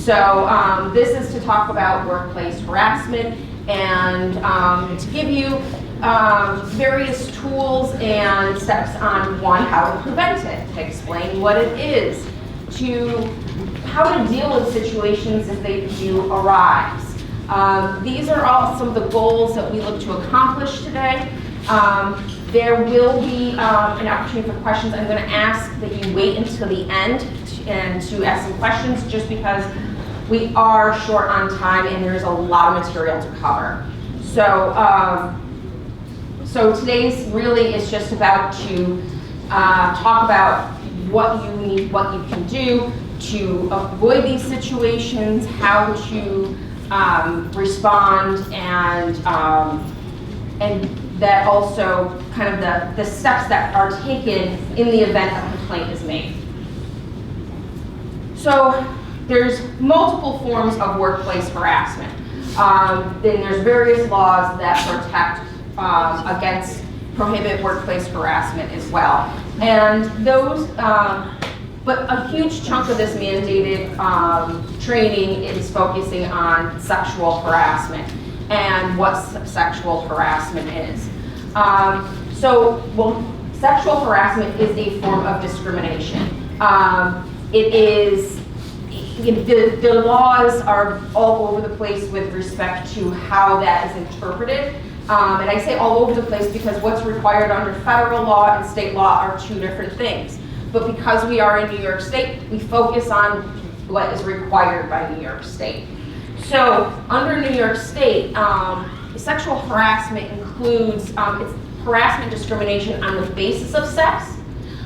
So this is to talk about workplace harassment and to give you various tools and steps on one, how to prevent it, to explain what it is, to how to deal with situations if they do arise. These are all some of the goals that we look to accomplish today. There will be an opportunity for questions. I'm going to ask that you wait until the end and to ask some questions, just because we are short on time and there's a lot of material to cover. So today's really is just about to talk about what you need, what you can do to avoid these situations, how to respond, and that also kind of the steps that are taken in the event a complaint is made. So there's multiple forms of workplace harassment. Then there's various laws that protect prohibit workplace harassment as well. And those, but a huge chunk of this mandated training is focusing on sexual harassment and what sexual harassment is. Sexual harassment is a form of discrimination. It is, the laws are all over the place with respect to how that is interpreted. And I say all over the place because what's required under federal law and state law are two different things. But because we are in New York State, we focus on what is required by New York State. So under New York State, sexual harassment includes it's harassment discrimination on the basis of sex,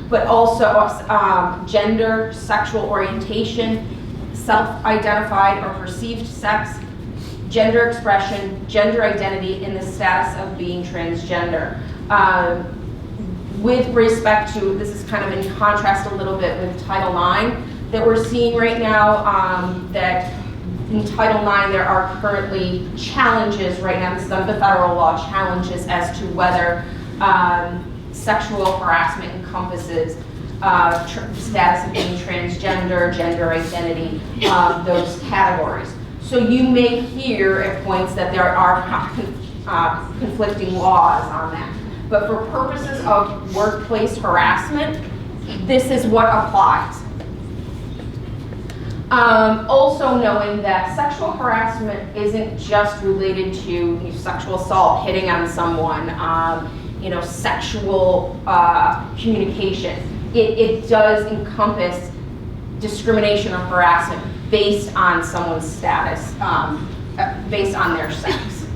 but also gender, sexual orientation, self-identified or perceived sex, gender expression, gender identity, and the status of being transgender. With respect to, this is kind of in contrast a little bit with Title IX that we're seeing right now, that in Title IX there are currently challenges right now, this is under the federal law, challenges as to whether sexual harassment encompasses status of being transgender, gender identity, those categories. So you may hear at points that there are conflicting laws on that. But for purposes of workplace harassment, this is what applies. Also knowing that sexual harassment isn't just related to sexual assault, hitting on someone, sexual communication. It does encompass discrimination or harassment based on someone's status, based on their sex.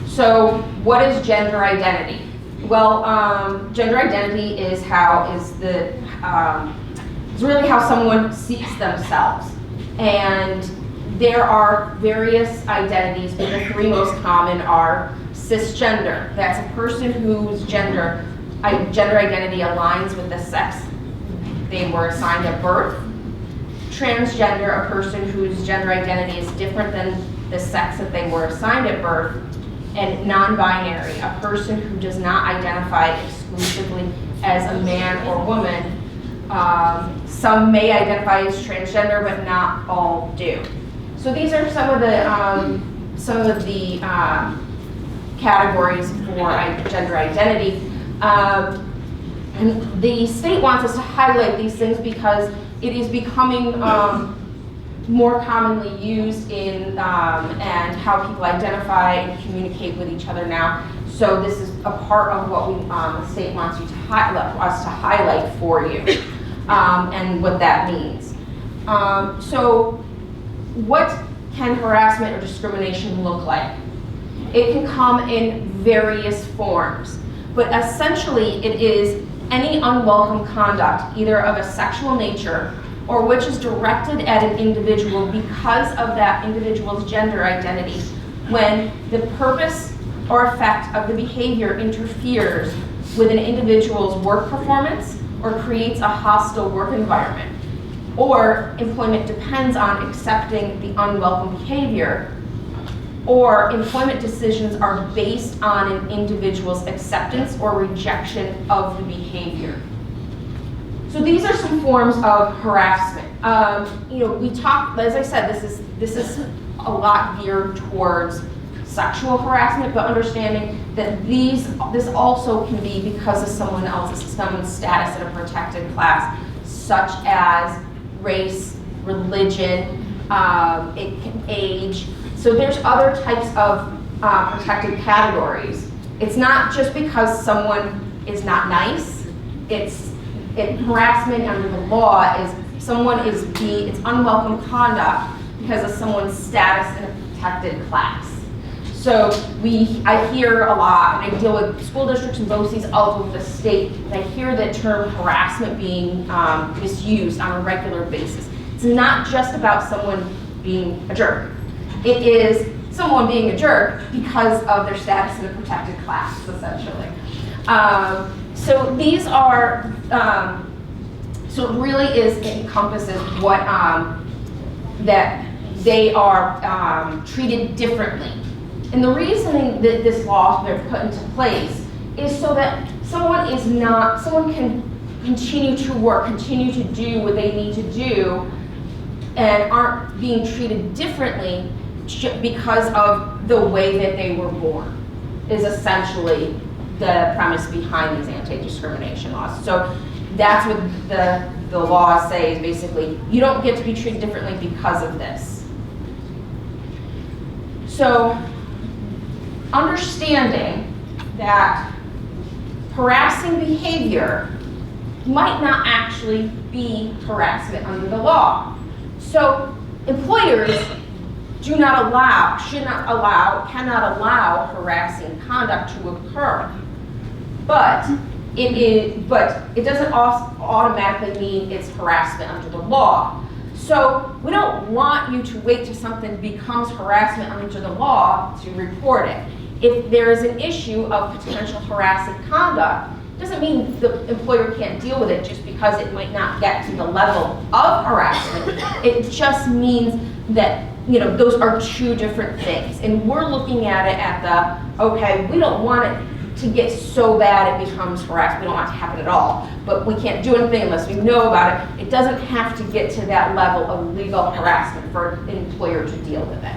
So what is gender identity? Well, gender identity is really how someone sees themselves. And there are various identities, but the three most common are cisgender. That's a person whose gender identity aligns with the sex they were assigned at birth. Transgender, a person whose gender identity is different than the sex that they were assigned at birth. And non-binary, a person who does not identify exclusively as a man or woman. Some may identify as transgender, but not all do. So these are some of the categories for gender identity. And the state wants us to highlight these things because it is becoming more commonly used in and how people identify and communicate with each other now. So this is a part of what the state wants us to highlight for you and what that means. So what can harassment or discrimination look like? It can come in various forms, but essentially it is any unwelcome conduct, either of a sexual nature or which is directed at an individual because of that individual's gender identity, when the purpose or effect of the behavior interferes with an individual's work performance or creates a hostile work environment, or employment depends on accepting the unwelcome behavior, or employment decisions are based on an individual's acceptance or rejection of the behavior. So these are some forms of harassment. You know, we talk, as I said, this is a lot geared towards sexual harassment, but understanding that this also can be because of someone's status in a protected class, such as race, religion, it can age. So there's other types of protected categories. It's not just because someone is not nice. Harassment under the law is it's unwelcome conduct because of someone's status in a protected class. So I hear a lot, and I deal with school districts and BOCES all over the state, and I hear the term harassment being misused on a regular basis. It's not just about someone being a jerk. It is someone being a jerk because of their status in a protected class, essentially. So these are, so it really encompasses what, that they are treated differently. And the reasoning that this law has been put into place is so that someone can continue to work, continue to do what they need to do, and aren't being treated differently because of the way that they were born, is essentially the premise behind these anti-discrimination laws. So that's what the laws say, is basically, you don't get to be treated differently because of this. So understanding that harassing behavior might not actually be harassment under the law. So employers cannot allow harassing conduct to occur. But it doesn't automatically mean it's harassment under the law. So we don't want you to wait till something becomes harassment under the law to report it. If there is an issue of potential harassing conduct, it doesn't mean the employer can't deal with it just because it might not get to the level of harassment. It just means that, you know, those are two different things. And we're looking at it at the, okay, we don't want it to get so bad it becomes harassment. We don't want it to happen at all. But we can't do anything unless we know about it. It doesn't have to get to that level of legal harassment for an employer to deal with it.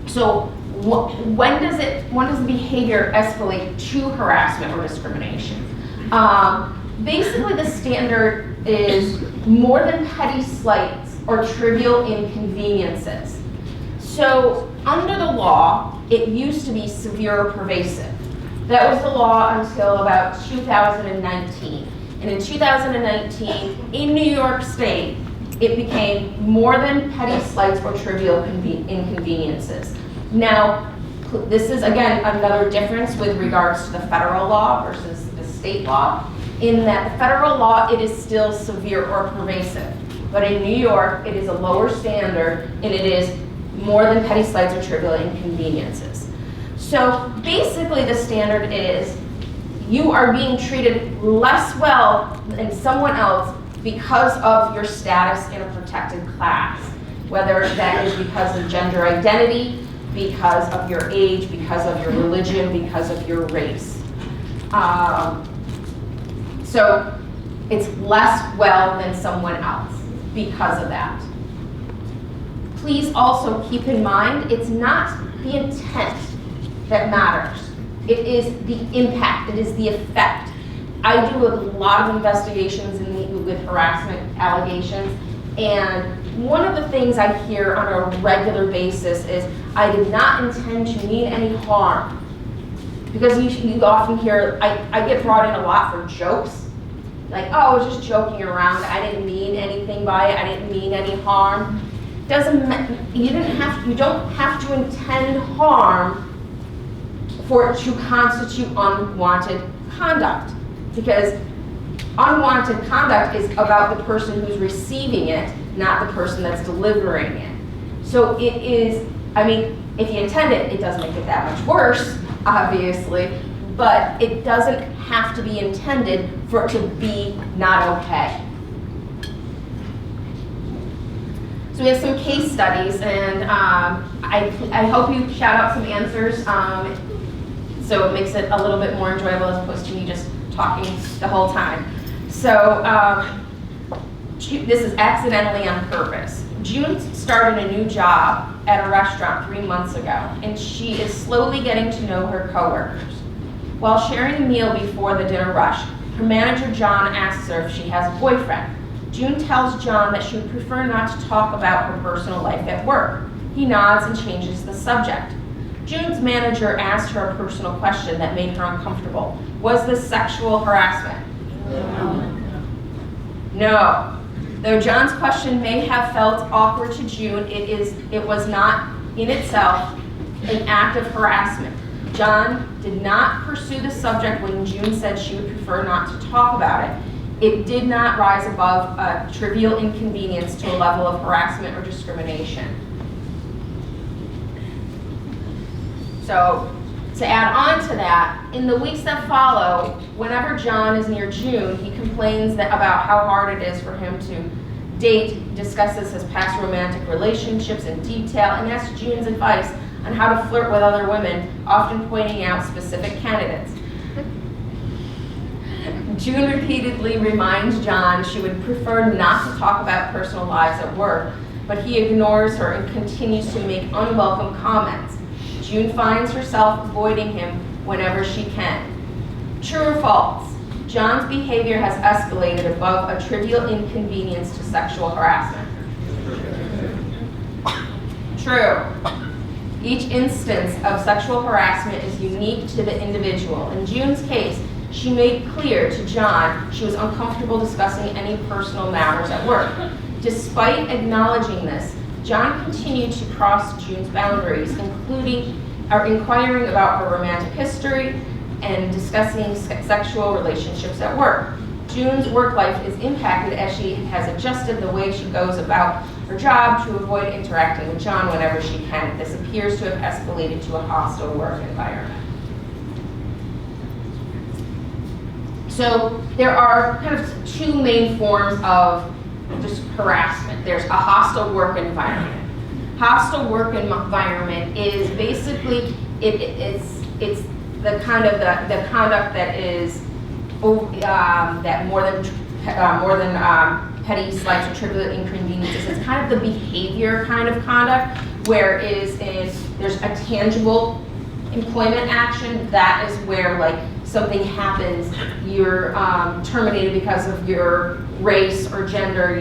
So when does the behavior escalate to harassment or discrimination? Basically, the standard is more than petty slights or trivial inconveniences. So under the law, it used to be severe or pervasive. That was the law until about 2019. And in 2019, in New York State, it became more than petty slights or trivial inconveniences. Now, this is, again, another difference with regards to the federal law versus the state law, in that the federal law, it is still severe or pervasive. But in New York, it is a lower standard, and it is more than petty slights or trivial inconveniences. So basically the standard is you are being treated less well than someone else because of your status in a protected class, whether that is because of gender identity, because of your age, because of your religion, because of your race. So it's less well than someone else because of that. Please also keep in mind, it's not the intent that matters. It is the impact, it is the effect. I do a lot of investigations with harassment allegations, and one of the things I hear on a regular basis is, I did not intend to mean any harm. Because you often hear, I get brought in a lot for jokes. Like, oh, I was just joking around, I didn't mean anything by it, I didn't mean any harm. You don't have to intend harm for it to constitute unwanted conduct, because unwanted conduct is about the person who's receiving it, not the person that's delivering it. So it is, I mean, if you intend it, it doesn't make it that much worse, obviously, but it doesn't have to be intended for it to be not okay. So we have some case studies, and I hope you shout out some answers, so it makes it a little bit more enjoyable as opposed to me just talking the whole time. So This is accidentally on purpose. June started a new job at a restaurant 3 months ago, and she is slowly getting to know her coworkers. While sharing a meal before the dinner rush, her manager John asks her if she has a boyfriend. June tells John that she would prefer not to talk about her personal life at work. He nods and changes the subject. June's manager asked her a personal question that made her uncomfortable. Was this sexual harassment? No. Though John's question may have felt awkward to June, it was not in itself an act of harassment. John did not pursue the subject when June said she would prefer not to talk about it. It did not rise above a trivial inconvenience to a level of harassment or discrimination. So, to add on to that, in the weeks that follow, whenever John is near June, he complains about how hard it is for him to date, discusses his past romantic relationships in detail, and asks June's advice on how to flirt with other women, often pointing out specific candidates. June repeatedly reminds John she would prefer not to talk about personal lives at work, but he ignores her and continues to make unwelcome comments. June finds herself avoiding him whenever she can. True or false? John's behavior has escalated above a trivial inconvenience to sexual harassment. True. Each instance of sexual harassment is unique to the individual. In June's case, she made clear to John she was uncomfortable discussing any personal matters at work. Despite acknowledging this, John continued to cross June's boundaries, inquiring about her romantic history and discussing sexual relationships at work. June's work life is impacted as she has adjusted the way she goes about her job to avoid interacting with John whenever she can. This appears to have escalated to a hostile work environment. So there are kind of two main forms of just harassment. There's a hostile work environment. Hostile work environment is basically it's the kind of the conduct that is that more than petty slights or trivial inconveniences. It's kind of the behavior kind of conduct where there's a tangible employment action. That is where like something happens, you're terminated because of your race or gender.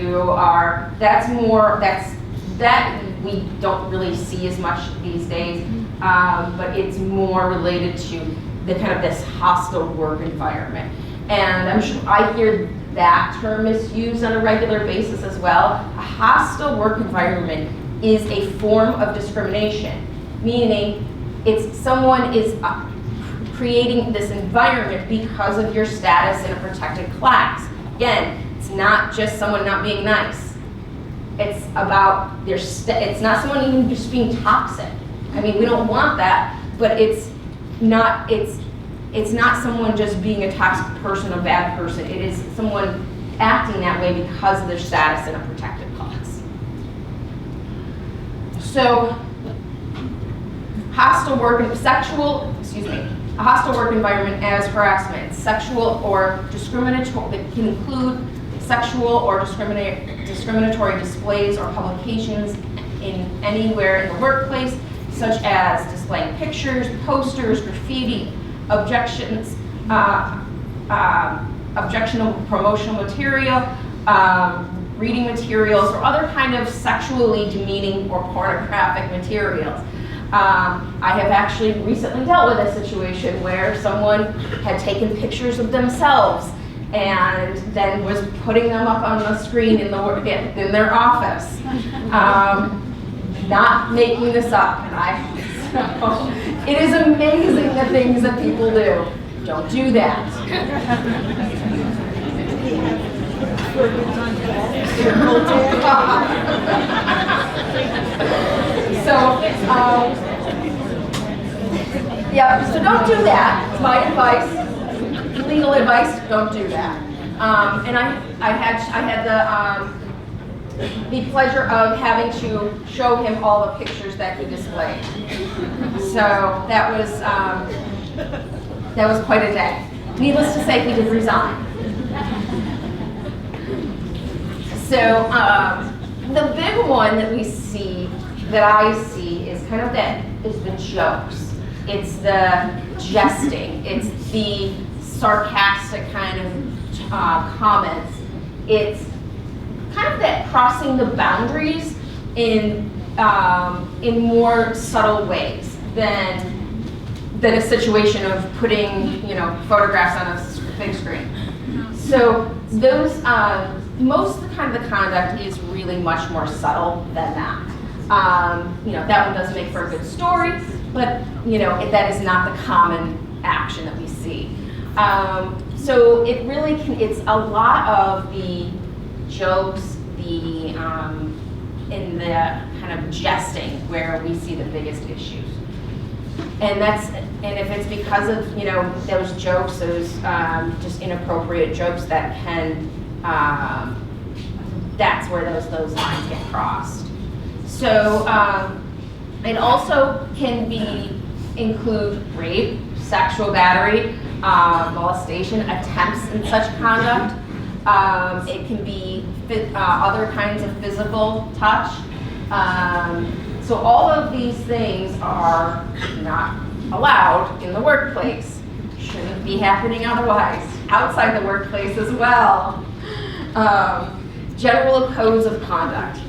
That we don't really see as much these days, but it's more related to the kind of this hostile work environment. And I'm sure I hear that term is used on a regular basis as well. A hostile work environment is a form of discrimination, meaning someone is creating this environment because of your status in a protected class. Again, it's not just someone not being nice. It's about it's not someone even just being toxic. I mean, we don't want that, but it's not someone just being a toxic person, a bad person. It is someone acting that way because of their status in a protected class. So, a hostile work environment as harassment, sexual or discriminatory, that can include sexual or discriminatory displays or publications in anywhere in the workplace, such as displaying pictures, posters, graffiti, objectionable promotional material, reading materials, or other kind of sexually demeaning or pornographic materials. I have actually recently dealt with a situation where someone had taken pictures of themselves and then was putting them up on the screen in their office. Not making this up. And it is amazing the things that people do. Don't do that. So don't do that. It's my advice, legal advice. Don't do that. And I had the pleasure of having to show him all the pictures that he displayed. So that was quite a day. Needless to say, he did resign. So the big one that we see, that I see, is kind of the jokes. It's the jesting. It's the sarcastic kind of comments. It's kind of that crossing the boundaries in more subtle ways than a situation of putting, photographs on a big screen. So those, most of the conduct is really much more subtle than that. That one doesn't make for a good story, but that is not the common action that we see. So it really it's a lot of the jokes, in the kind of jesting where we see the biggest issues. And if it's because of, those jokes, those just inappropriate jokes that can, that's where those lines get crossed. So it also can include rape, sexual battery, molestation, attempts in such conduct. It can be other kinds of physical touch. So all of these things are not allowed in the workplace. Shouldn't be happening otherwise. Outside the workplace as well. General codes of conduct,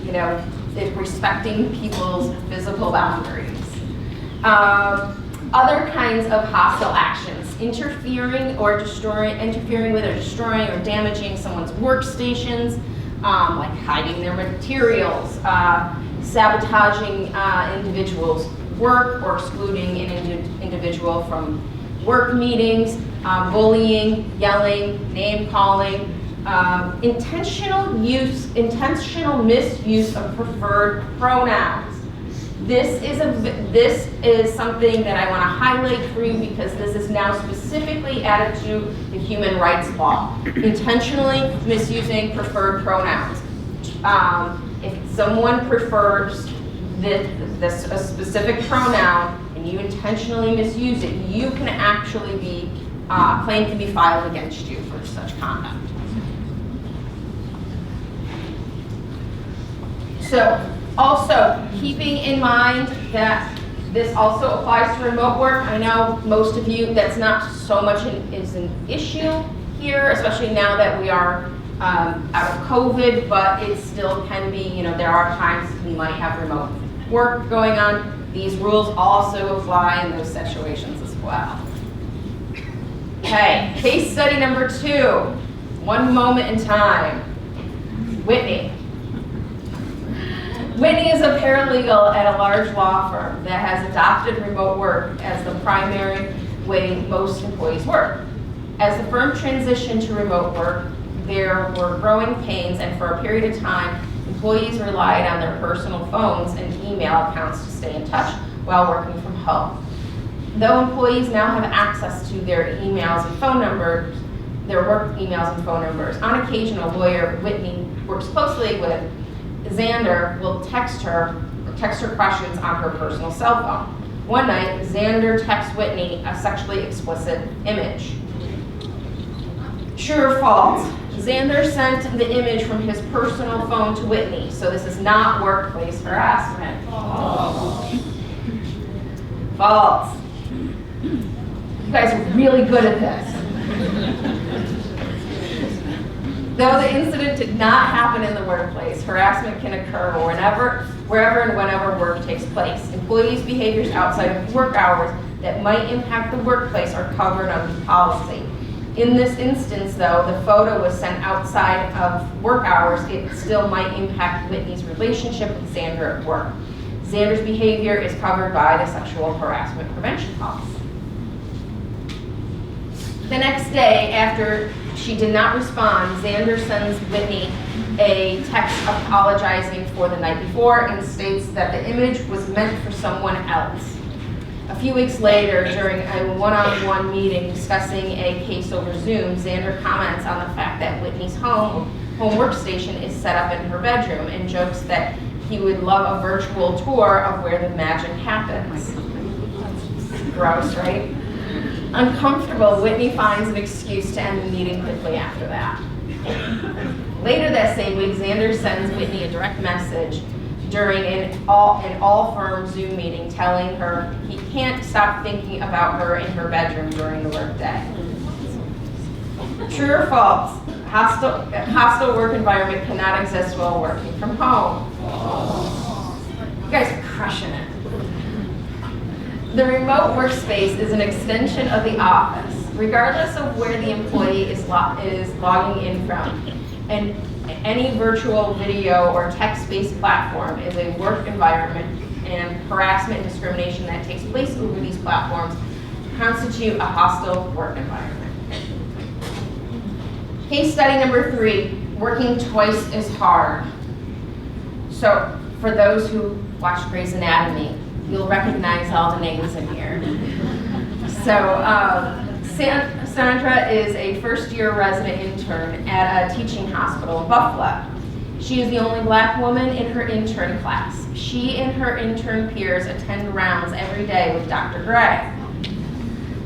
respecting people's physical boundaries. Other kinds of hostile actions, interfering with or destroying or damaging someone's workstations, like hiding their materials, sabotaging individuals' work or excluding an individual from work meetings, bullying, yelling, name calling, intentional misuse of preferred pronouns. This is something that I want to highlight for you because this is now specifically added to the human rights law. Intentionally misusing preferred pronouns. If someone prefers a specific pronoun and you intentionally misuse it, you can actually be, claim can be filed against you for such conduct. So, also, keeping in mind that this also applies to remote work. I know most of you, that's not so much is an issue here, especially now that we are out of COVID, but it still can be, there are times we might have remote work going on. These rules also apply in those situations as well. Okay, case study number 2, one moment in time. Whitney. Whitney is a paralegal at a large law firm that has adopted remote work as the primary way most employees work. As the firm transitioned to remote work, there were growing pains, and for a period of time, employees relied on their personal phones and email accounts to stay in touch while working from home. Though employees now have access to their emails and phone numbers, their work emails and phone numbers, on occasion a lawyer Whitney works closely with, Xander, will text her questions on her personal cell phone. One night, Xander texts Whitney a sexually explicit image. True or false? Xander sent the image from his personal phone to Whitney, so this is not workplace harassment. False. False. You guys are really good at this. Though the incident did not happen in the workplace, harassment can occur wherever and whenever work takes place. Employees' behaviors outside of work hours that might impact the workplace are covered under the policy. In this instance, though, the photo was sent outside of work hours, it still might impact Whitney's relationship with Xander at work. Xander's behavior is covered by the sexual harassment prevention policy. The next day, after she did not respond, Xander sends Whitney a text apologizing for the night before and states that the image was meant for someone else. A few weeks later, during a one-on-one meeting discussing a case over Zoom, Xander comments on the fact that Whitney's home workstation is set up in her bedroom and jokes that he would love a virtual tour of where the magic happens. Gross, right? Uncomfortable, Whitney finds an excuse to end the meeting quickly after that. Later that same week, Xander sends Whitney a direct message during an all-firm Zoom meeting telling her he can't stop thinking about her in her bedroom during the workday. True or false? Hostile work environment cannot exist while working from home. You guys are crushing it. The remote workspace is an extension of the office, regardless of where the employee is logging in from. And any virtual video or text-based platform is a work environment, and harassment and discrimination that takes place over these platforms constitute a hostile work environment. Case study number 3, working twice as hard. So for those who watch Grey's Anatomy, you'll recognize all the names in here. So Sandra is a first-year resident intern at a teaching hospital in Buffalo. She is the only black woman in her intern class. She and her intern peers attend rounds every day with Dr. Gray.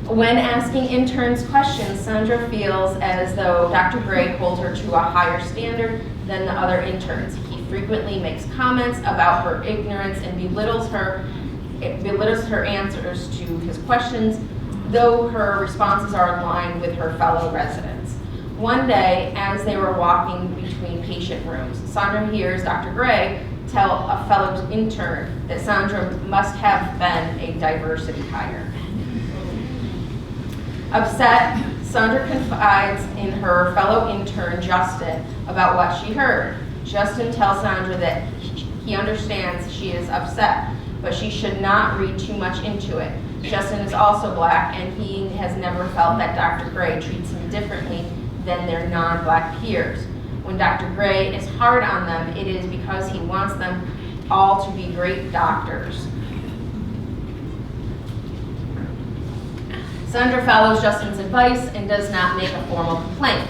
When asking interns questions, Sandra feels as though Dr. Gray holds her to a higher standard than the other interns. He frequently makes comments about her ignorance and belittles her answers to his questions, though her responses are in line with her fellow residents. One day, as they were walking between patient rooms, Sandra hears Dr. Gray tell a fellow intern that Sandra must have been a diversity hire. Upset, Sandra confides in her fellow intern, Justin, about what she heard. Justin tells Sandra that he understands she is upset, but she should not read too much into it. Justin is also black, and he has never felt that Dr. Gray treats him differently than their non-black peers. When Dr. Gray is hard on them, it is because he wants them all to be great doctors. Sandra follows Justin's advice and does not make a formal complaint.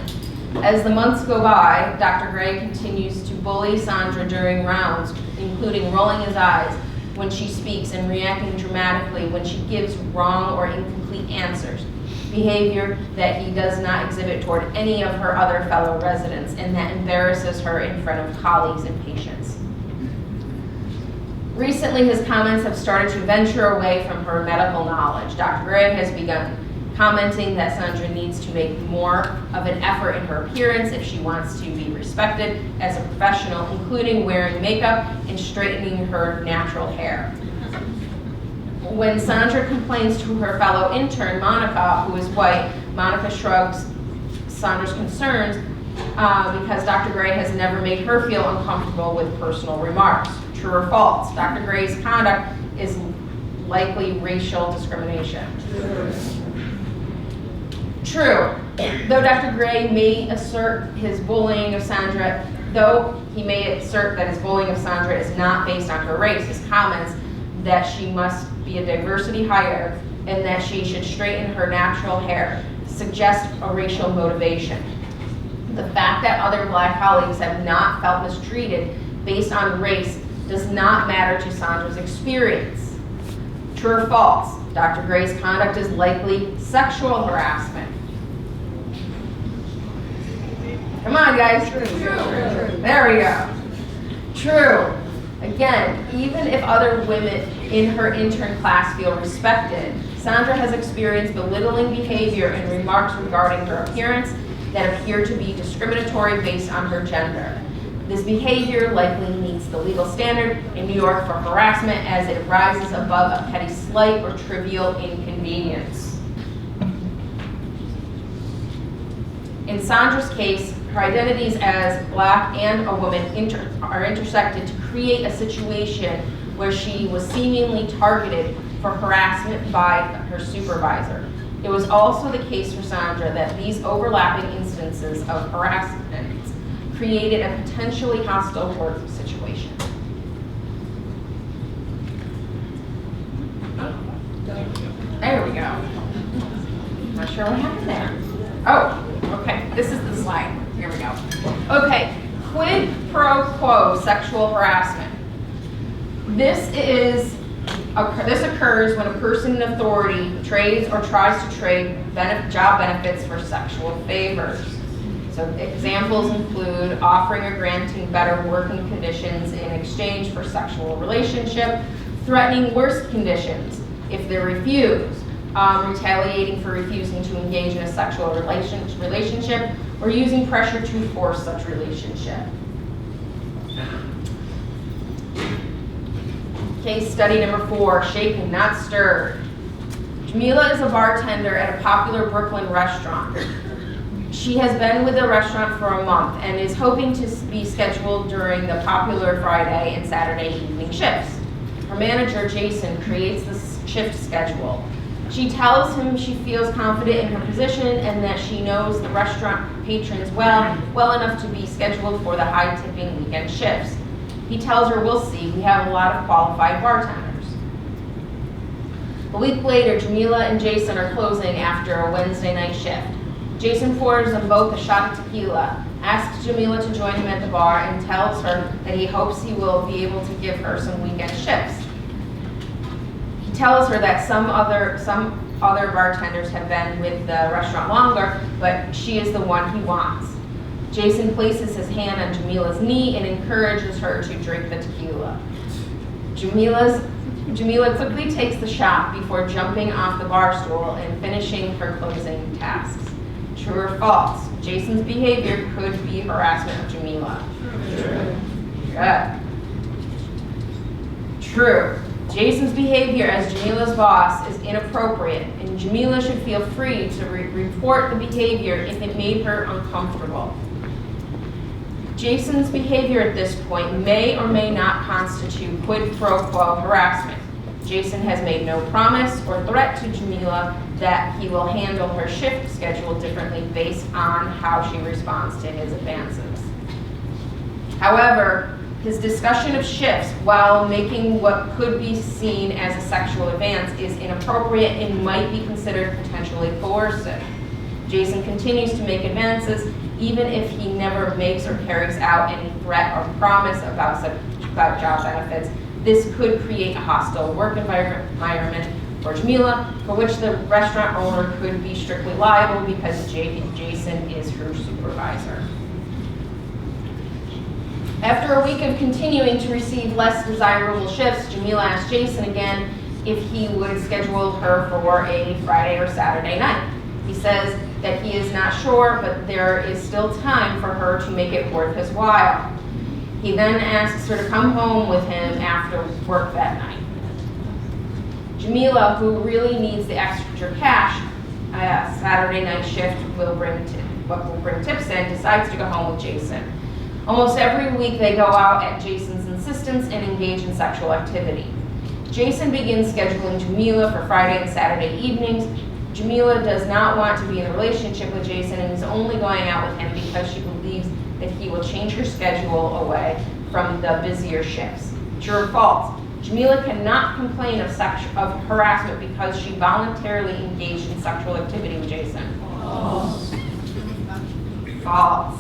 As the months go by, Dr. Gray continues to bully Sandra during rounds, including rolling his eyes when she speaks and reacting dramatically when she gives wrong or incomplete answers, behavior that he does not exhibit toward any of her other fellow residents and that embarrasses her in front of colleagues and patients. Recently, his comments have started to venture away from her medical knowledge. Dr. Gray has begun commenting that Sandra needs to make more of an effort in her appearance if she wants to be respected as a professional, including wearing makeup and straightening her natural hair. When Sandra complains to her fellow intern, Monica, who is white, Monica shrugs Sandra's concerns because Dr. Gray has never made her feel uncomfortable with personal remarks. True or false? Dr. Gray's conduct is likely racial discrimination. True. Though Dr. Gray may assert his bullying of Sandra, is not based on her race, his comments that she must be a diversity hire and that she should straighten her natural hair suggest a racial motivation. The fact that other black colleagues have not felt mistreated based on race does not matter to Sandra's experience. True or false? Dr. Gray's conduct is likely sexual harassment. Come on, guys. True. There we go. True. Again, even if other women in her intern class feel respected, Sandra has experienced belittling behavior and remarks regarding her appearance that appear to be discriminatory based on her gender. This behavior likely meets the legal standard in New York for harassment as it rises above a petty slight or trivial inconvenience. In Sandra's case, her identities as black and a woman are intersected to create a situation where she was seemingly targeted for harassment by her supervisor. It was also the case for Sandra that these overlapping instances of harassment created a potentially hostile work situation. There we go. Not sure what happened there. Oh, okay, this is the slide. Here we go. Okay, quid pro quo sexual harassment. This occurs when a person in authority trades or tries to trade job benefits for sexual favors. So examples include offering or granting better working conditions in exchange for sexual relationship, threatening worse conditions if they're refused, retaliating for refusing to engage in a sexual relationship, or using pressure to force such relationship. Case study number 4, shaken, not stirred. Jamila is a bartender at a popular Brooklyn restaurant. She has been with the restaurant for a month and is hoping to be scheduled during the popular Friday and Saturday evening shifts. Her manager, Jason, creates the shift schedule. She tells him she feels confident in her position and that she knows the restaurant patrons well enough to be scheduled for the high-tipping weekend shifts. He tells her, "We'll see, we have a lot of qualified bartenders." A week later, Jamila and Jason are closing after a Wednesday night shift. Jason pours them both a shot of tequila, asks Jamila to join him at the bar, and tells her that he hopes he will be able to give her some weekend shifts. He tells her that some other bartenders have been with the restaurant longer, but she is the one he wants. Jason places his hand on Jamila's knee and encourages her to drink the tequila. Jamila quickly takes the shot before jumping off the bar stool and finishing her closing tasks. True or false? Jason's behavior could be harassment of Jamila. Good. True. Jason's behavior as Jamila's boss is inappropriate, and Jamila should feel free to report the behavior if it made her uncomfortable. Jason's behavior at this point may or may not constitute quid pro quo harassment. Jason has made no promise or threat to Jamila that he will handle her shift schedule differently based on how she responds to his advances. However, his discussion of shifts while making what could be seen as a sexual advance is inappropriate and might be considered potentially coercive. Jason continues to make advances even if he never makes or carries out any threat or promise about job benefits. This could create a hostile work environment for Jamila, for which the restaurant owner could be strictly liable because Jason is her supervisor. After a week of continuing to receive less desirable shifts, Jamila asked Jason again if he would schedule her for a Friday or Saturday night. He says that he is not sure, but there is still time for her to make it worth his while. He then asks her to come home with him after work that night. Jamila, who really needs the extra cash, Saturday night shift will bring tips in, decides to go home with Jason. Almost every week they go out at Jason's insistence and engage in sexual activity. Jason begins scheduling Jamila for Friday and Saturday evenings. Jamila does not want to be in a relationship with Jason and is only going out with him because she believes that he will change her schedule away from the busier shifts. True or false? Jamila cannot complain of harassment because she voluntarily engaged in sexual activity with Jason. False. False.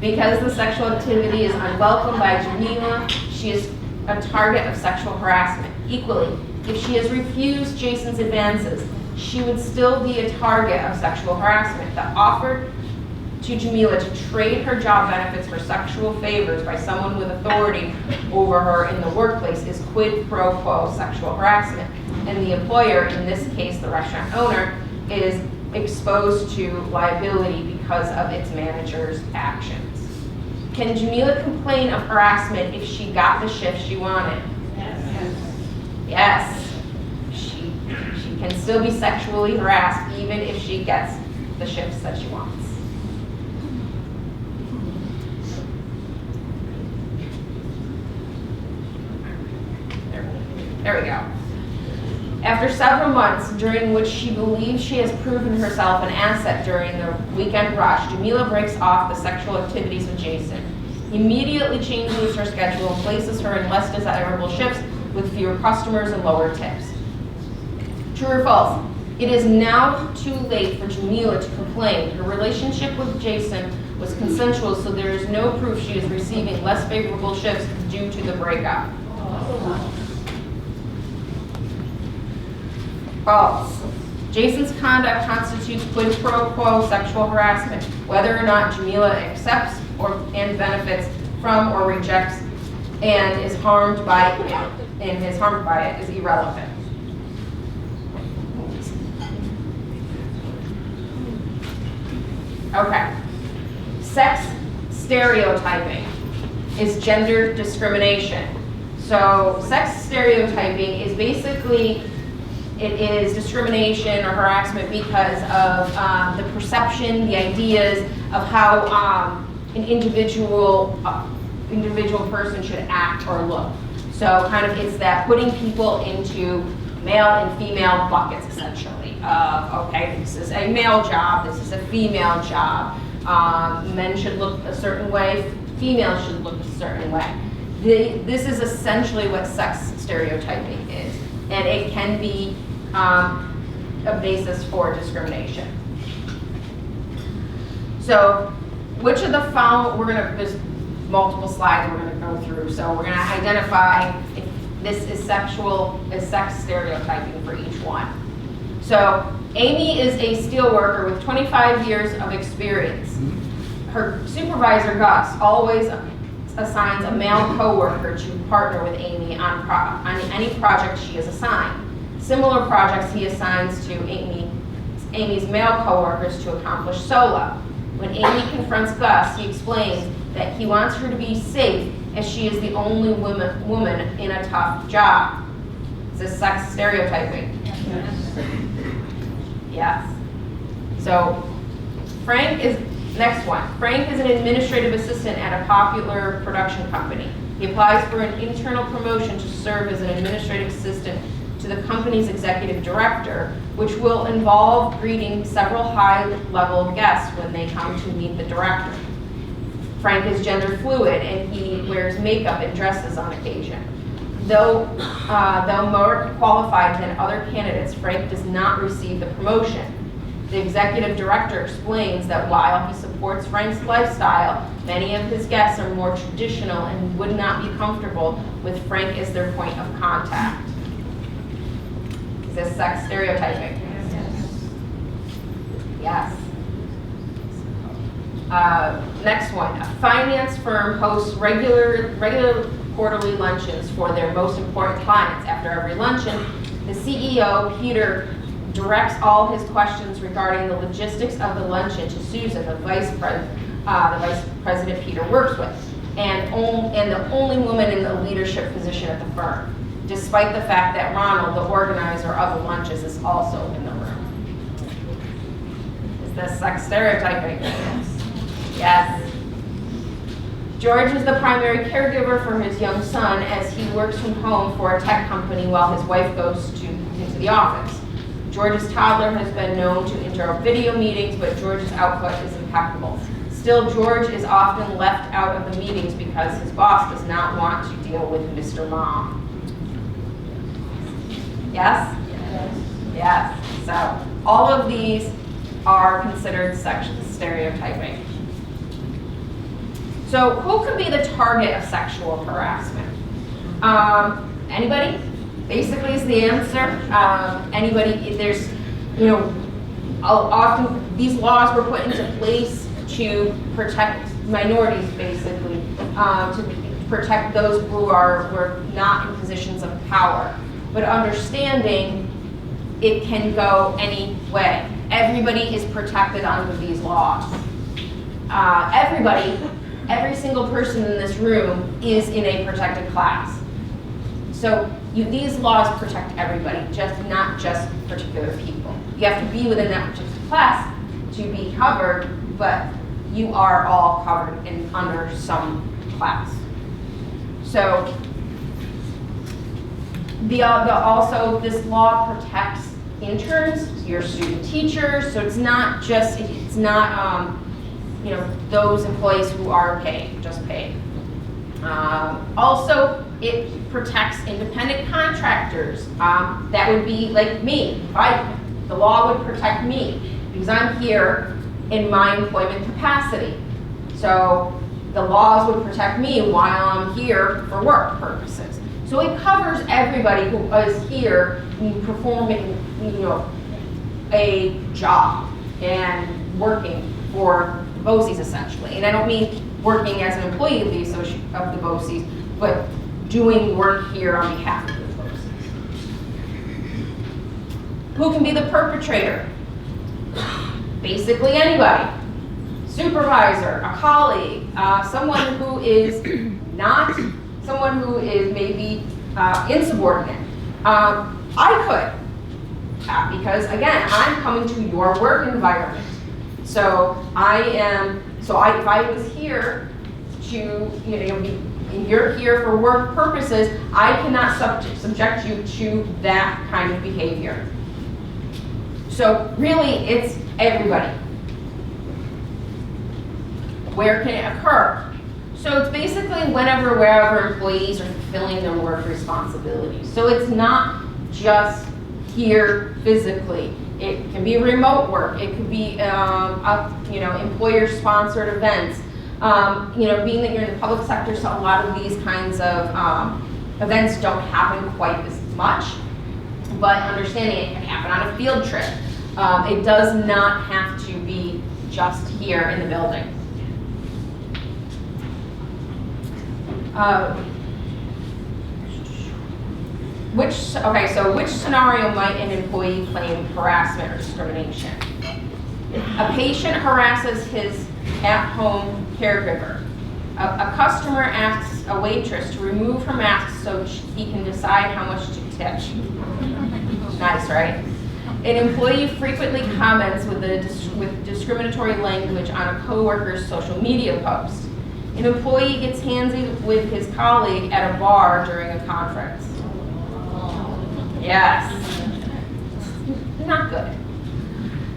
Because the sexual activity is unwelcome by Jamila, she is a target of sexual harassment. Equally, if she has refused Jason's advances, she would still be a target of sexual harassment. The offer to Jamila to trade her job benefits for sexual favors by someone with authority over her in the workplace is quid pro quo sexual harassment, and the employer, in this case the restaurant owner, is exposed to liability because of its manager's actions. Can Jamila complain of harassment if she got the shift she wanted? Yes. Yes. She can still be sexually harassed even if she gets the shifts that she wants. There we go. After several months during which she believes she has proven herself an asset during the weekend rush, Jamila breaks off the sexual activities with Jason. He immediately changes her schedule and places her in less desirable shifts with fewer customers and lower tips. True or false? It is now too late for Jamila to complain. Her relationship with Jason was consensual, so there is no proof she is receiving less favorable shifts due to the breakup. False. Jason's conduct constitutes quid pro quo sexual harassment. Whether or not Jamila accepts and benefits from or rejects and is harmed by it is irrelevant. Okay. Sex stereotyping is gender discrimination. So sex stereotyping is basically, it is discrimination or harassment because of the perception, the ideas of how an individual person should act or look. So kind of it's that putting people into male and female buckets, essentially. Okay, this is a male job, this is a female job. Men should look a certain way, females should look a certain way. This is essentially what sex stereotyping is, and it can be a basis for discrimination. So, which of the following, there's multiple slides we're going to go through, so we're going to identify if this is sex stereotyping for each one. So, Amy is a steelworker with 25 years of experience. Her supervisor, Gus, always assigns a male coworker to partner with Amy on any project she is assigned. Similar projects he assigns to Amy's male coworkers to accomplish solo. When Amy confronts Gus, he explains that he wants her to be safe as she is the only woman in a tough job. Is this sex stereotyping? Yes. Yes. So Frank is, next one. Frank is an administrative assistant at a popular production company. He applies for an internal promotion to serve as an administrative assistant to the company's executive director, which will involve greeting several high-level guests when they come to meet the director. Frank is gender fluid and he wears makeup and dresses on occasion. Though more qualified than other candidates, Frank does not receive the promotion. The executive director explains that while he supports Frank's lifestyle, many of his guests are more traditional and would not be comfortable with Frank as their point of contact. Is this sex stereotyping? Yes. Next one. A finance firm hosts regular quarterly luncheons for their most important clients. After every luncheon, the CEO, Peter, directs all his questions regarding the logistics of the luncheon to Susan, the vice president Peter works with, and the only woman in the leadership position at the firm, despite the fact that Ronald, the organizer of the lunches, is also in the room. Is this sex stereotyping? Yes. George is the primary caregiver for his young son as he works from home for a tech company while his wife goes into the office. George's toddler has been known to interrupt video meetings, but George's output is impeccable. Still, George is often left out of the meetings because his boss does not want to deal with Mr. Mom. Yes? Yes. So, all of these are considered sexual stereotyping. So, who could be the target of sexual harassment? Anybody? Basically is the answer. Anybody, there's, often these laws were put into place to protect minorities, basically, to protect those who were not in positions of power. But understanding it can go any way. Everybody is protected under these laws. Every single person in this room is in a protected class. So these laws protect everybody, not just particular people. You have to be within that particular class to be covered, but you are all covered under some class. So also this law protects interns, your student teachers, so it's not those employees who are paid, just paid. Also, it protects independent contractors. That would be like me. The law would protect me because I'm here in my employment capacity. So the laws would protect me while I'm here for work purposes. So it covers everybody who is here performing, a job and working for BOCES essentially. And I don't mean working as an employee of the BOCES, but doing work here on behalf of the BOCES. Who can be the perpetrator? Basically anybody. Supervisor, a colleague, someone who is not, someone who is maybe insubordinate. I could, because again, I'm coming to your work environment. So if I was here to, and you're here for work purposes, I cannot subject you to that kind of behavior. So really, it's everybody. Where can it occur? So it's basically wherever employees are fulfilling their work responsibilities. So it's not just here physically. It can be remote work. It could be employer-sponsored events. Being that you're in the public sector, so a lot of these kinds of events don't happen quite as much. But understanding it can happen on a field trip. It does not have to be just here in the building. Which scenario might an employee claim harassment or discrimination? A patient harasses his at-home caregiver. A customer asks a waitress to remove her mask so he can decide how much to tip. Nice, right? An employee frequently comments with discriminatory language on a coworker's social media post. An employee gets handsy with his colleague at a bar during a conference. Yes. Not good.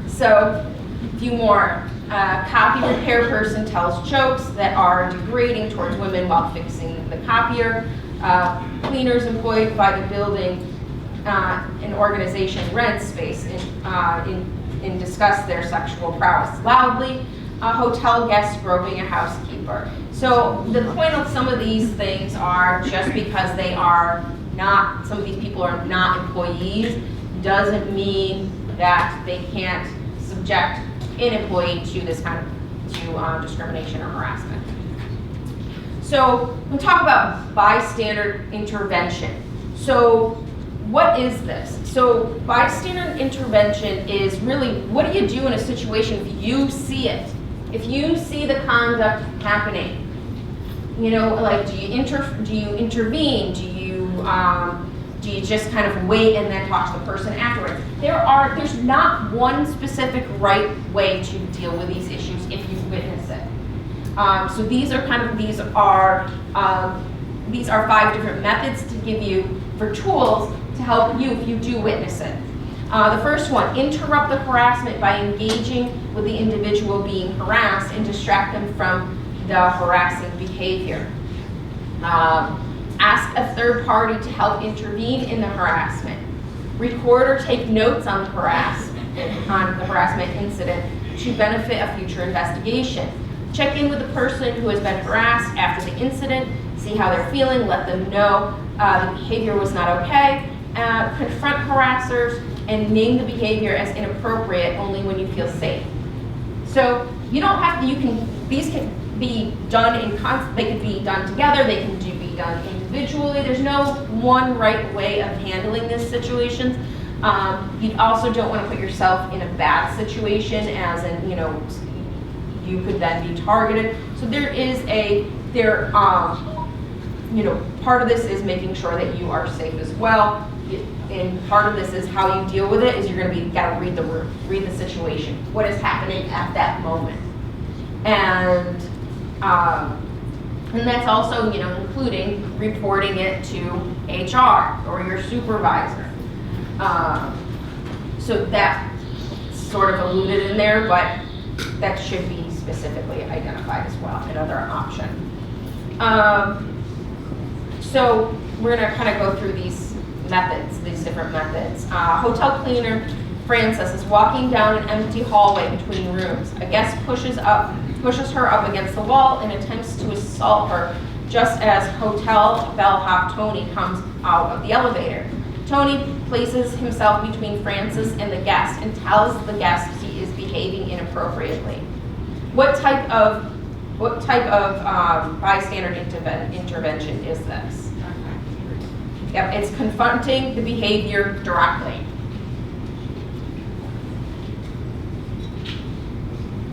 So, a few more. Copy repair person tells jokes that are degrading towards women while fixing the copier. Cleaners employed by the building an organization rents space and discuss their sexual prowess loudly. Hotel guests groping a housekeeper. So the point of some of these things are just because they are not, some of these people are not employees, doesn't mean that they can't subject an employee to this kind of discrimination or harassment. So we'll talk about bystander intervention. So what is this? So bystander intervention is really, what do you do in a situation if you see it? If you see the conduct happening, like do you intervene? Do you just kind of wait and then talk to the person afterwards? There's not one specific right way to deal with these issues if you witness it. So these are 5 different methods to give you for tools to help you if you do witness it. The first one, interrupt the harassment by engaging with the individual being harassed and distract them from the harassing behavior. Ask a third party to help intervene in the harassment. Record or take notes on the harassment incident to benefit a future investigation. Check in with the person who has been harassed after the incident, see how they're feeling, let them know the behavior was not okay. Confront harassers and name the behavior as inappropriate only when you feel safe. So you don't have to, these can be done they can be done together, they can be done individually. There's no one right way of handling these situations. You also don't want to put yourself in a bad situation, as in, you could then be targeted. So part of this is making sure that you are safe as well. And part of this is how you deal with it is you're going to got to read the room, read the situation, what is happening at that moment. And that's also, including reporting it to HR or your supervisor. So that's sort of alluded in there, but that should be specifically identified as well, another option. So we're going to kind of go through these different methods. Hotel cleaner Frances is walking down an empty hallway between rooms. A guest pushes her up against the wall and attempts to assault her just as hotel bellhop Tony comes out of the elevator. Tony places himself between Francis and the guest and tells the guest he is behaving inappropriately. What type of bystander intervention is this? Yep, it's confronting the behavior directly.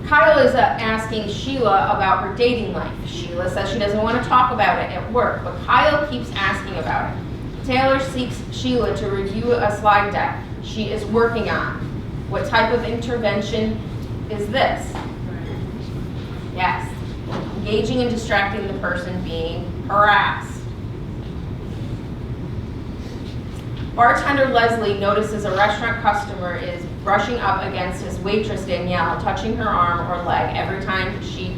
Kyle is asking Sheila about her dating life. Sheila says she doesn't want to talk about it at work, but Kyle keeps asking about it. Taylor seeks Sheila to review a slide deck she is working on. What type of intervention is this? Yes, engaging and distracting the person being harassed. Bartender Leslie notices a restaurant customer is brushing up against his waitress Danielle, touching her arm or leg every time she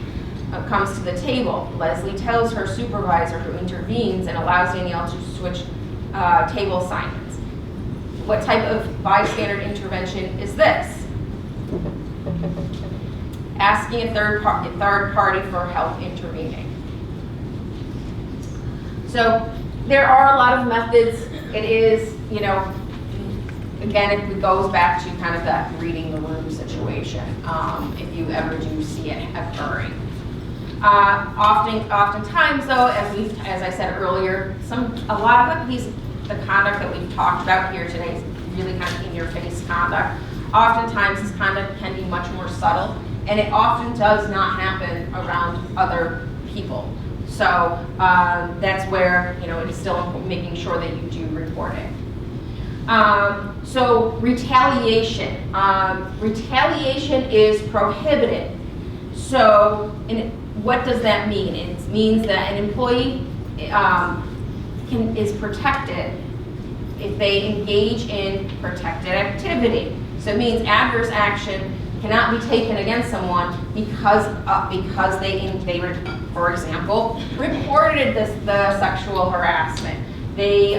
comes to the table. Leslie tells her supervisor, who intervenes and allows Danielle to switch table assignments. What type of bystander intervention is this? Asking a third party for help intervening. So there are a lot of methods. It is, again, it goes back to kind of that reading the room situation, if you ever do see it occurring. Oftentimes, though, as I said earlier, a lot of the conduct that we've talked about here today is really kind of in-your-face conduct. Oftentimes, this conduct can be much more subtle, and it often does not happen around other people. So that's where it is still making sure that you do report it. So retaliation. Retaliation is prohibited. So what does that mean? It means that an employee is protected if they engage in protected activity. So it means adverse action cannot be taken against someone because they for example, reported the sexual harassment. They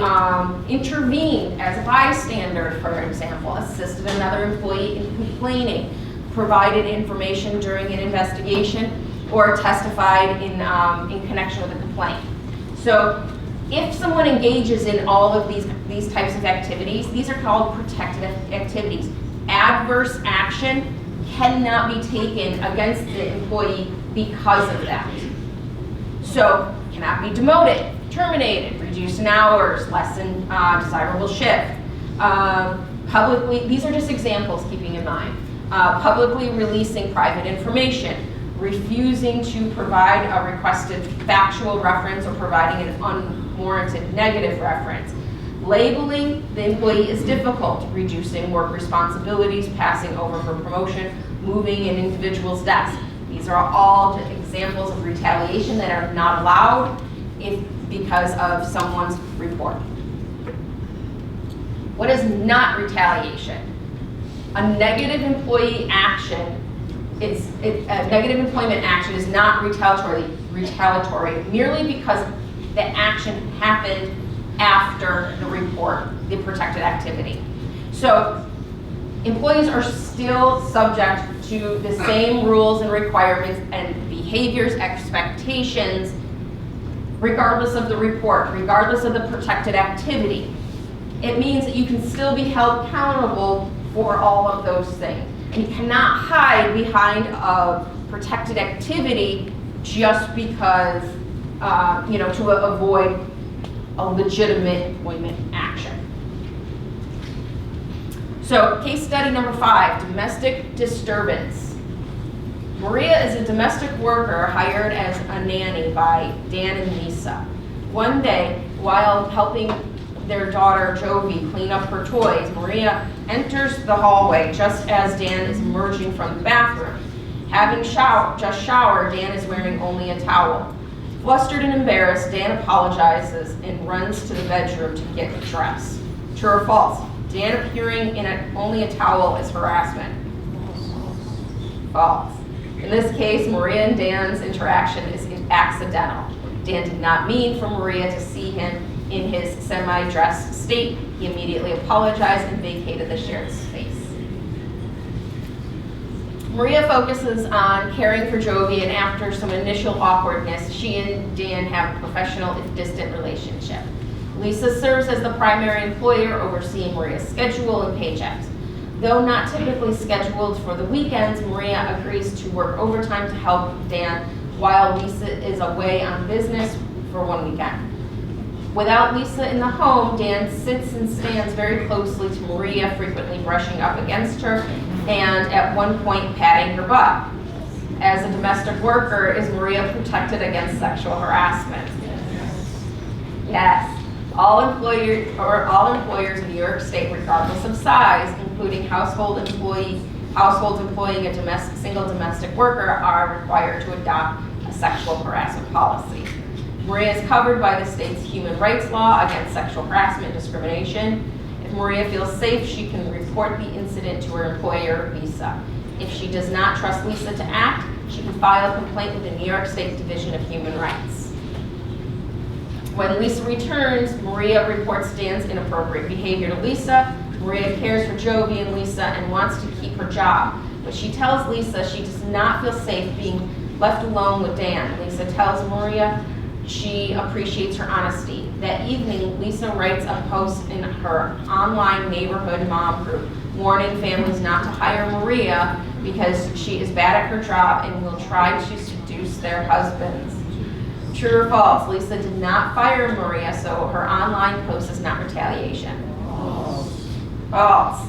intervened as a bystander, for example, assisted another employee in complaining, provided information during an investigation, or testified in connection with a complaint. So if someone engages in all of these types of activities, these are called protected activities. Adverse action cannot be taken against the employee because of that. So cannot be demoted, terminated, reduced in hours, lessen desirable shift. Publicly, these are just examples, keeping in mind. Publicly releasing private information, refusing to provide a requested factual reference or providing an unwarranted negative reference. Labeling the employee as difficult, reducing work responsibilities, passing over for promotion, moving an individual's desk. These are all examples of retaliation that are not allowed because of someone's report. What is not retaliation? A negative employee action negative employment action is not retaliatory merely because the action happened after the report, the protected activity. So employees are still subject to the same rules and requirements and behaviors, expectations, regardless of the report, regardless of the protected activity. It means that you can still be held accountable for all of those things. And you cannot hide behind a protected activity just because, to avoid a legitimate employment action. So, case study number 5, domestic disturbance. Maria is a domestic worker hired as a nanny by Dan and Lisa. One day, while helping their daughter Jovi clean up her toys, Maria enters the hallway just as Dan is emerging from the bathroom. Having just showered, Dan is wearing only a towel. Flustered and embarrassed, Dan apologizes and runs to the bedroom to get dressed. True or false? Dan appearing in only a towel is harassment. False. In this case, Maria and Dan's interaction is accidental. Dan did not mean for Maria to see him in his semi-dressed state. He immediately apologized and vacated the shared space. Maria focuses on caring for Jovi, and after some initial awkwardness, she and Dan have a professional if distant relationship. Lisa serves as the primary employer, overseeing Maria's schedule and paychecks. Though not typically scheduled for the weekends, Maria agrees to work overtime to help Dan while Lisa is away on business for one weekend. Without Lisa in the home, Dan sits and stands very closely to Maria, frequently brushing up against her and at one point patting her butt. As a domestic worker, is Maria protected against sexual harassment? Yes. All employers in New York State, regardless of size, including households employing a single domestic worker, are required to adopt a sexual harassment policy. Maria is covered by the state's human rights law against sexual harassment and discrimination. If Maria feels safe, she can report the incident to her employer, Lisa. If she does not trust Lisa to act, she can file a complaint with the New York State Division of Human Rights. When Lisa returns, Maria reports Dan's inappropriate behavior to Lisa. Maria cares for Jovi and Lisa and wants to keep her job, but she tells Lisa she does not feel safe being left alone with Dan. Lisa tells Maria she appreciates her honesty. That evening, Lisa writes a post in her online neighborhood mom group, warning families not to hire Maria because she is bad at her job and will try to seduce their husbands. True or false? Lisa did not fire Maria, so her online post is not retaliation. False.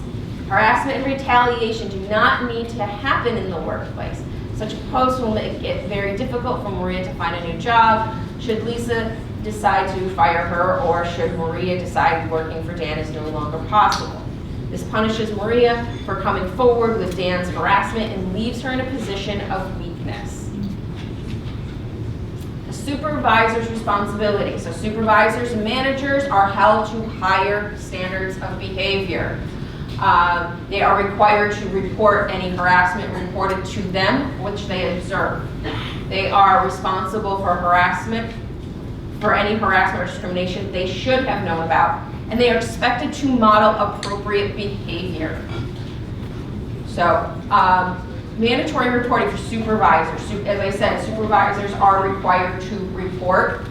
Harassment and retaliation do not need to happen in the workplace. Such a post will make it very difficult for Maria to find a new job. Should Lisa decide to fire her, or should Maria decide working for Dan is no longer possible? This punishes Maria for coming forward with Dan's harassment and leaves her in a position of weakness. The supervisor's responsibility. So supervisors and managers are held to higher standards of behavior. They are required to report any harassment reported to them, which they observe. They are responsible for any harassment or discrimination they should have known about, and they are expected to model appropriate behavior. So, mandatory reporting for supervisors. As I said, supervisors are required to report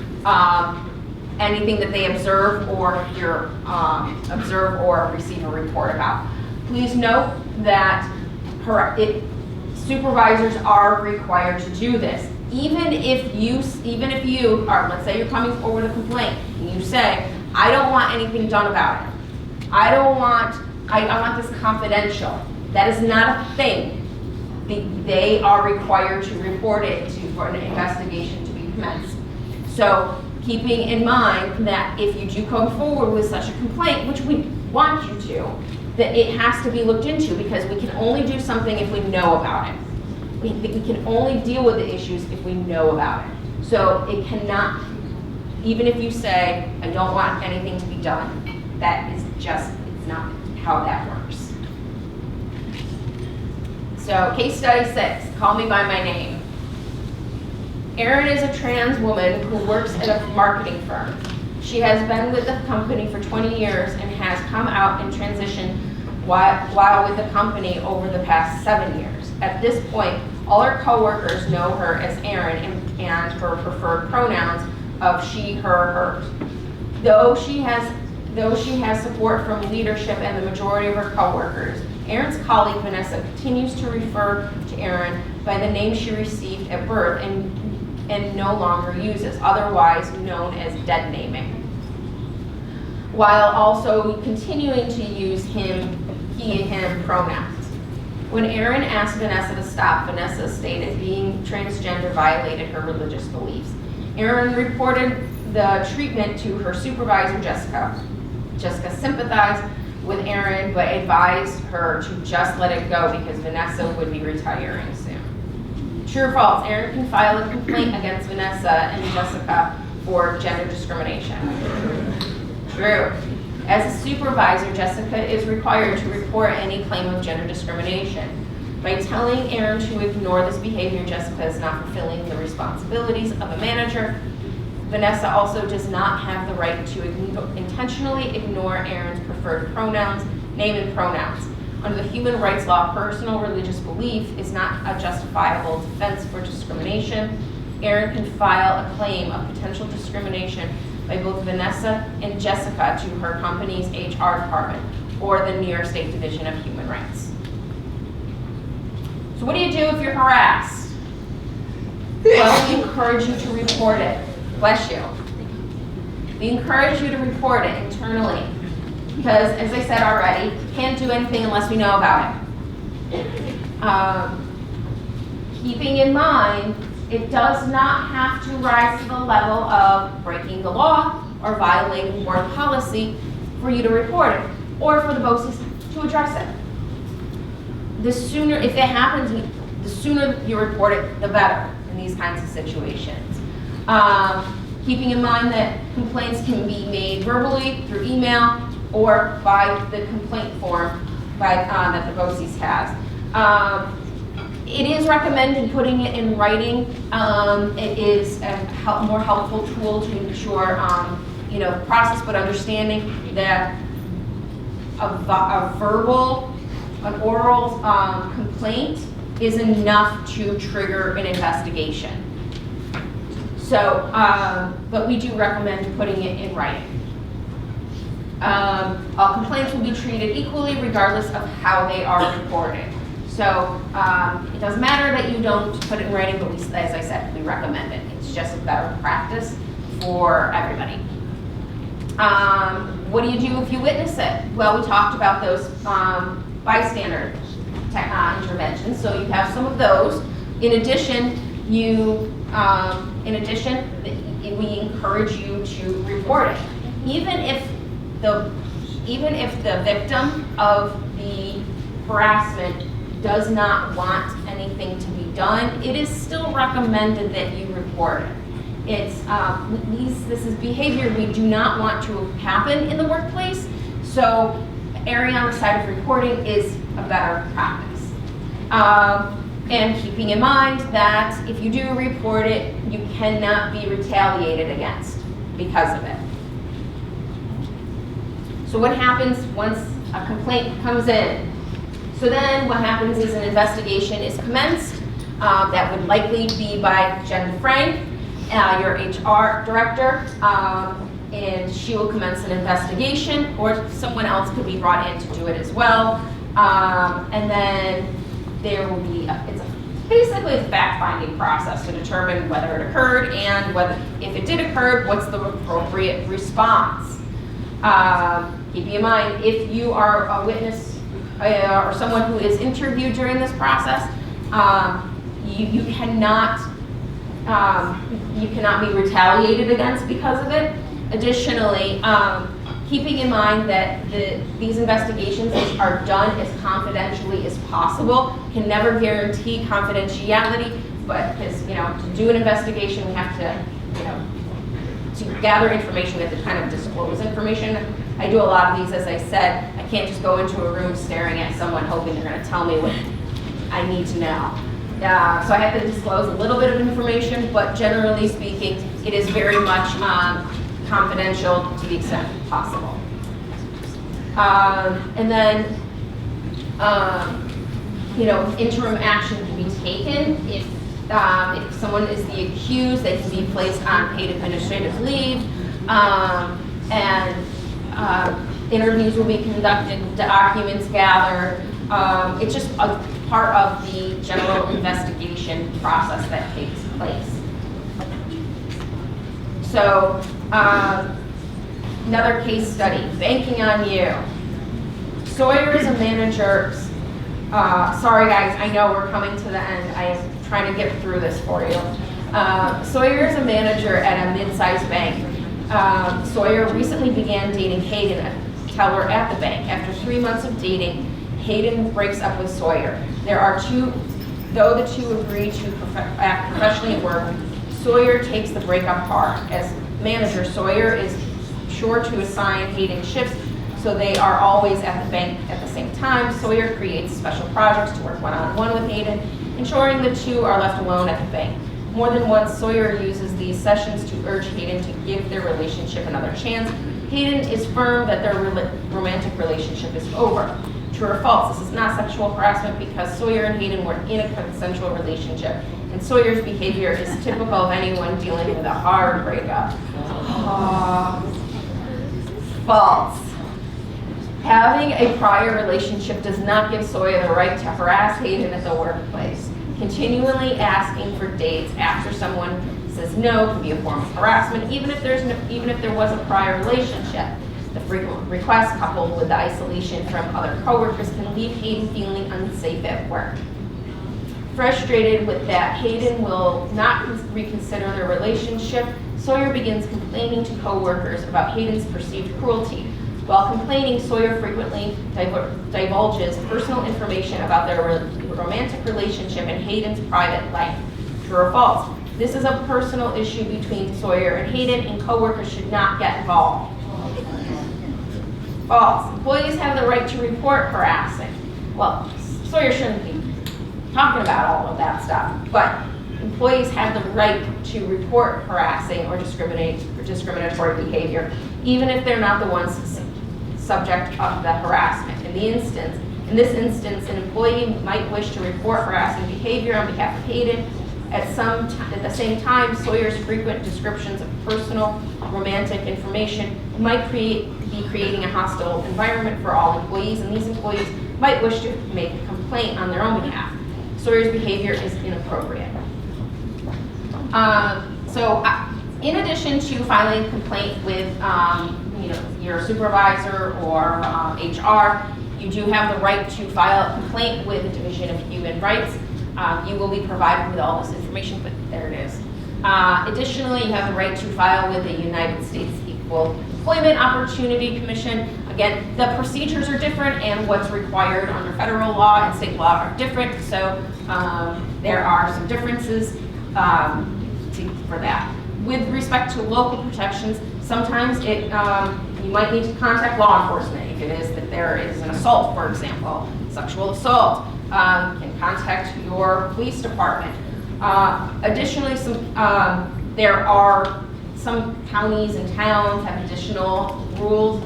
anything that they observe or receive a report about. Please note that supervisors are required to do this. Even if you are, let's say you're coming forward with a complaint and you say, I don't want anything done about it. I want this confidential. That is not a thing. They are required to report it for an investigation to be commenced. So keeping in mind that if you do come forward with such a complaint, which we want you to, that it has to be looked into, because we can only do something if we know about it. We can only deal with the issues if we know about it. So it cannot, even if you say, I don't want anything to be done, that is just, it's not how that works. So case study 6, call me by my name. Erin is a trans woman who works at a marketing firm. She has been with the company for 20 years and has come out and transitioned while with the company over the past 7 years. At this point, all her coworkers know her as Erin and her preferred pronouns of she, her, hers. Though she has support from leadership and the majority of her coworkers, Erin's colleague Vanessa continues to refer to Erin by the name she received at birth and no longer uses, otherwise known as dead naming, while also continuing to use him, he, and him pronouns. When Erin asked Vanessa to stop, Vanessa stated being transgender violated her religious beliefs. Erin reported the treatment to her supervisor, Jessica. Jessica sympathized with Erin, but advised her to just let it go because Vanessa would be retiring soon. True or false? Erin can file a complaint against Vanessa and Jessica for gender discrimination. True. As a supervisor, Jessica is required to report any claim of gender discrimination. By telling Erin to ignore this behavior, Jessica is not fulfilling the responsibilities of a manager. Vanessa also does not have the right to intentionally ignore Erin's preferred pronouns, name and pronouns. Under the human rights law, personal religious belief is not a justifiable defense for discrimination. Erin can file a claim of potential discrimination by both Vanessa and Jessica to her company's HR department or the New York State Division of Human Rights. So what do you do if you're harassed? Well, we encourage you to report it. Bless you. We encourage you to report it internally because, as I said already, we can't do anything unless we know about it. Keeping in mind, it does not have to rise to the level of breaking the law or violating board policy for you to report it or for the BOCES to address it. The sooner, if it happens, the sooner you report it, the better in these kinds of situations. Keeping in mind that complaints can be made verbally, through email, or by the complaint form that the BOCES has. It is recommended putting it in writing. It is a more helpful tool to ensure the process, but understanding that an oral complaint is enough to trigger an investigation. So, but we do recommend putting it in writing. All complaints will be treated equally regardless of how they are reported. So it doesn't matter that you don't put it in writing, but as I said, we recommend it. It's just a better practice for everybody. What do you do if you witness it? Well, we talked about those bystander interventions, so you have some of those. In addition, we encourage you to report it, even if the victim of the harassment does not want anything to be done. It is still recommended that you report it. This is behavior we do not want to happen in the workplace, so erring on the side of reporting is a better practice. And keeping in mind that if you do report it, you cannot be retaliated against because of it. So what happens once a complaint comes in? So then what happens is an investigation is commenced. That would likely be by Jen Frank, your HR director, and she will commence an investigation, or someone else could be brought in to do it as well. And then there will be, basically a fact-finding process to determine whether it occurred and if it did occur, what's the appropriate response. Keeping in mind, if you are a witness or someone who is interviewed during this process, you cannot be retaliated against because of it. Additionally, keeping in mind that these investigations are done as confidentially as possible, can never guarantee confidentiality, but because to do an investigation, we have to to gather information, we have to kind of disclose information. I do a lot of these, as I said. I can't just go into a room staring at someone hoping they're going to tell me what I need to know. So I have to disclose a little bit of information, but generally speaking, it is very much confidential to the extent possible. And then, interim action can be taken. If someone is the accused, they can be placed on paid administrative leave, and interviews will be conducted, documents gathered. It's just a part of the general investigation process that takes place. So, another case study, banking on you. Sawyer is a manager. Sorry guys, I know we're coming to the end. I am trying to get through this for you. Sawyer is a manager at a mid-sized bank. Sawyer recently began dating Hayden, a teller at the bank. After 3 months of dating, Hayden breaks up with Sawyer. Though the two agree to act professionally at work, Sawyer takes the breakup hard. As manager, Sawyer is sure to assign Hayden shifts so they are always at the bank at the same time. Sawyer creates special projects to work one-on-one with Hayden, ensuring the two are left alone at the bank. More than once, Sawyer uses these sessions to urge Hayden to give their relationship another chance. Hayden is firm that their romantic relationship is over. True or false? This is not sexual harassment because Sawyer and Hayden were in a consensual relationship, and Sawyer's behavior is typical of anyone dealing with a hard breakup. False. Having a prior relationship does not give Sawyer the right to harass Hayden at the workplace. Continually asking for dates after someone says no can be a form of harassment, even if there was a prior relationship. The frequent requests coupled with the isolation from other coworkers can leave Hayden feeling unsafe at work. Frustrated with that, Hayden will not reconsider their relationship. Sawyer begins complaining to coworkers about Hayden's perceived cruelty. While complaining, Sawyer frequently divulges personal information about their romantic relationship and Hayden's private life. True or false? This is a personal issue between Sawyer and Hayden, and coworkers should not get involved. False. Employees have the right to report harassing. Well, Sawyer shouldn't be talking about all of that stuff, but employees have the right to report harassing or discriminatory behavior, even if they're not the ones subject of the harassment. In this instance, an employee might wish to report harassing behavior on behalf of Hayden. At the same time, Sawyer's frequent descriptions of personal romantic information might be creating a hostile environment for all employees, and these employees might wish to make a complaint on their own behalf. Sawyer's behavior is inappropriate. In addition to filing a complaint with your supervisor or HR, you do have the right to file a complaint with the Division of Human Rights. You will be provided with all this information, but there it is. Additionally, you have the right to file with the United States Equal Employment Opportunity Commission. Again, the procedures are different, and what's required under federal law and state law are different, so there are some differences for that. With respect to local protections, sometimes you might need to contact law enforcement if it is that there is an assault, for example, sexual assault. You can contact your police department. Additionally, there are some counties and towns have additional rules,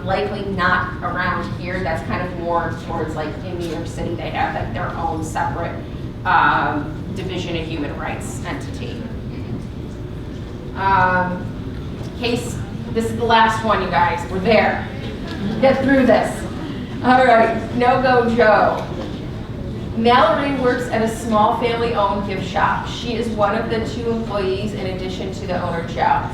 likely not around here. That's kind of more towards like in New York City, they have like their own separate Division of Human Rights entity. This is the last one, you guys. We're there. Get through this. All right, No-Go Joe. Mallory works at a small family-owned gift shop. She is one of the 2 employees in addition to the owner, Joe.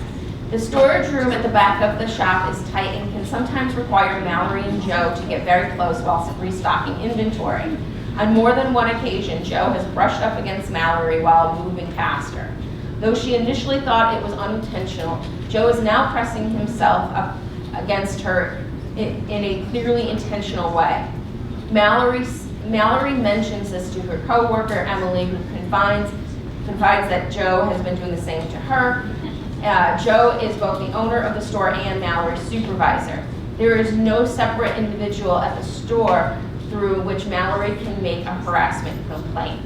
The storage room at the back of the shop is tight and can sometimes require Mallory and Joe to get very close while restocking inventory. On more than one occasion, Joe has brushed up against Mallory while moving past her. Though she initially thought it was unintentional, Joe is now pressing himself up against her in a clearly intentional way. Mallory mentions this to her coworker, Emily, who confides that Joe has been doing the same to her. Joe is both the owner of the store and Mallory's supervisor. There is no separate individual at the store through which Mallory can make a harassment complaint.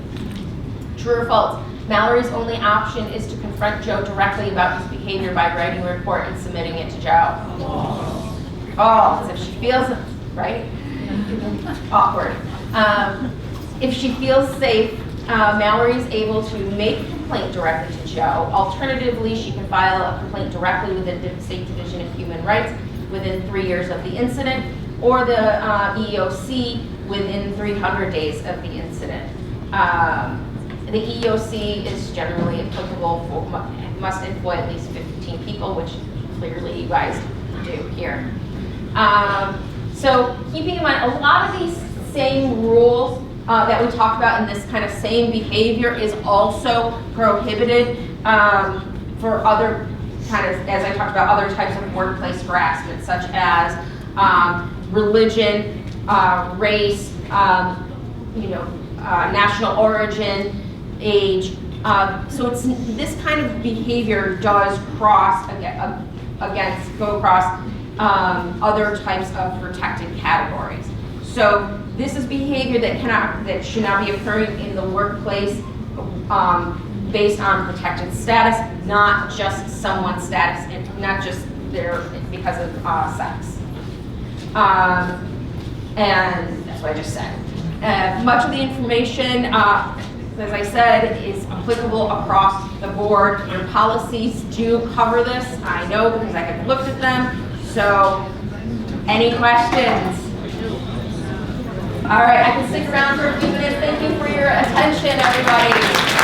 True or false? Mallory's only option is to confront Joe directly about his behavior by writing a report and submitting it to Joe. False, if she feels, right? Awkward. If she feels safe, Mallory is able to make a complaint directly to Joe. Alternatively, she can file a complaint directly with the State Division of Human Rights within 3 years of the incident, or the EEOC within 300 days of the incident. The EEOC is generally applicable for, must employ at least 15 people, which clearly you guys do here. So keeping in mind, a lot of these same rules that we talked about in this kind of same behavior is also prohibited for other kind of, as I talked about, other types of workplace harassment, such as religion, race, national origin, age. So it's this kind of behavior does go across other types of protected categories. So this is behavior that should not be occurring in the workplace based on protected status, not just someone's status, and not just because of sex. And that's what I just said. Much of the information, as I said, is applicable across the board. Your policies do cover this, I know, because I have looked at them. So, any questions? All right, I can stick around for a few minutes. Thank you for your attention, everybody.